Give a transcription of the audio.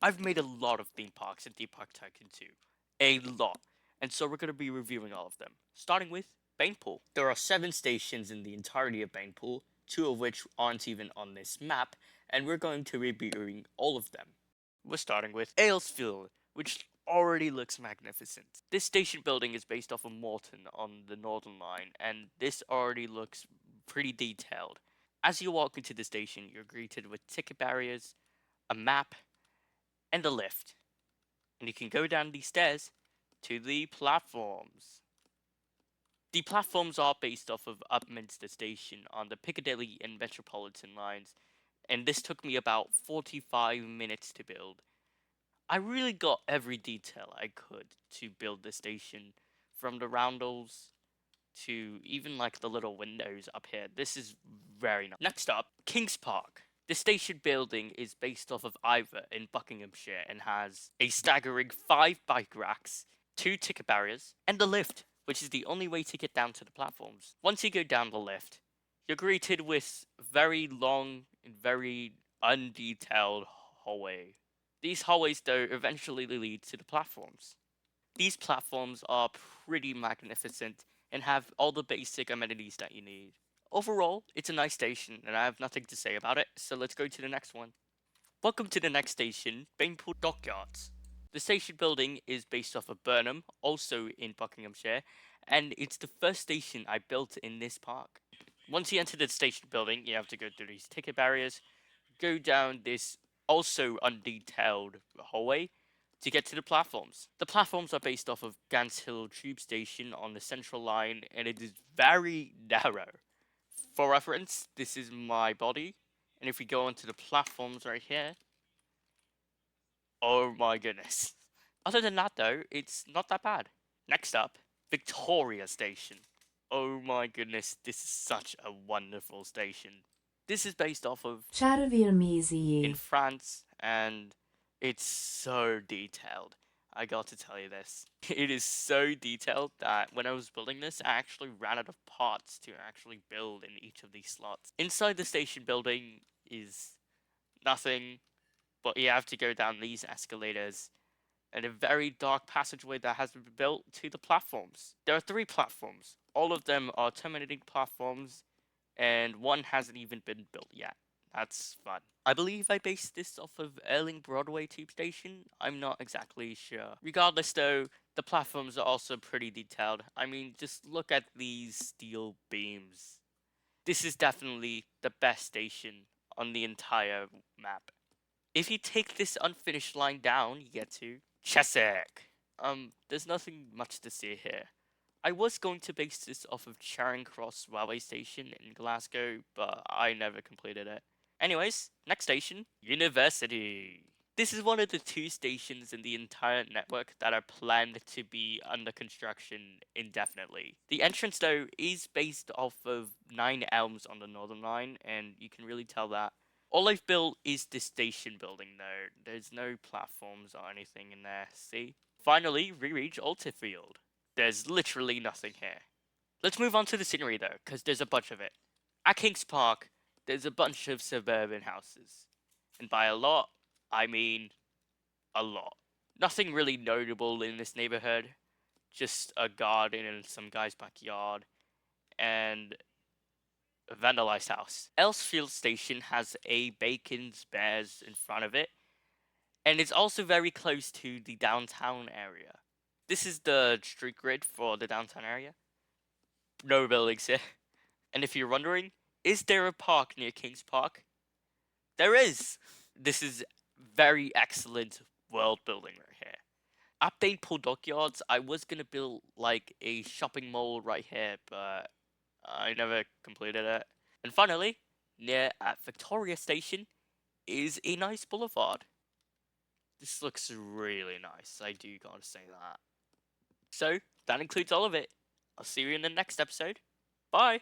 I've made a lot of theme parks in Theme Park Tycoon 2. A lot. And so we're going to be reviewing all of them. Starting with Bainpool. There are 7 stations in the entirety of Bainpool, 2 of which aren't even on this map, and we're going to be reviewing all of them. We're starting with Aylesfield, which already looks magnificent. This station building is based off of Morton on the Northern Line, and this already looks pretty detailed. As you walk into the station, you're greeted with ticket barriers, a map, and a lift. And you can go down these stairs to the platforms. The platforms are based off of Upminster Station on the Piccadilly and Metropolitan lines, and this took me about 45 minutes to build. I really got every detail I could to build the station, from the roundels to even like the little windows up here. This is very nice. Next up, Kings Park. The station building is based off of Ivor in Buckinghamshire and has a staggering 5 bike racks, 2 ticket barriers, and a lift, which is the only way to get down to the platforms. Once you go down the lift, you're greeted with very long and very undetailed hallway. These hallways, though, eventually lead to the platforms. These platforms are pretty magnificent and have all the basic amenities that you need. Overall, it's a nice station, and I have nothing to say about it, so let's go to the next one. Welcome to the next station, Bainpool Dockyards. The station building is based off of Burnham, also in Buckinghamshire, and it's the first station I built in this park. Once you enter the station building, you have to go through these ticket barriers, go down this also undetailed hallway to get to the platforms. The platforms are based off of Gants Hill Tube Station on the Central Line, and it is very narrow. For reference, this is my body, and if we go onto the platforms right here, oh my goodness. Other than that, though, it's not that bad. Next up, Victoria Station. Oh my goodness, this is such a wonderful station. This is based off of in France, and it's so detailed. I got to tell you this. It is so detailed that when I was building this, I actually ran out of parts to actually build in each of these slots. Inside the station building is nothing, but you have to go down these escalators and a very dark passageway that has been built to the platforms. There are 3 platforms. All of them are terminating platforms, and one hasn't even been built yet. That's fun. I believe I based this off of Erling Broadway Tube Station. I'm not exactly sure. Regardless, though, the platforms are also pretty detailed. I mean, just look at these steel beams. This is definitely the best station on the entire map. If you take this unfinished line down, you get to Cheswick. There's nothing much to see here. I was going to base this off of Charing Cross Railway Station in Glasgow, but I never completed it. Anyways, next station, University. This is one of the 2 stations in the entire network that are planned to be under construction indefinitely. The entrance, though, is based off of 9 Elms on the Northern Line, and you can really tell that. All I've built is the station building, though. There's no platforms or anything in there, see? Finally, we reach Alterfield. There's literally nothing here. Let's move on to the scenery, though, because there's a bunch of it. At Kings Park, there's a bunch of suburban houses. And by a lot, I mean a lot. Nothing really notable in this neighborhood. Just a garden in some guy's backyard. And a vandalized house. Elsfield Station has a Bacon's Bears in front of it. And it's also very close to the downtown area. This is the street grid for the downtown area. No buildings here. And if you're wondering, is there a park near Kings Park? There is! This is very excellent world building right here. At Bainpool Dockyards, I was gonna build like a shopping mall right here, but I never completed it. And finally, near at Victoria Station is a nice boulevard. This looks really nice, I do gotta say that. So, that includes all of it. I'll see you in the next episode. Bye!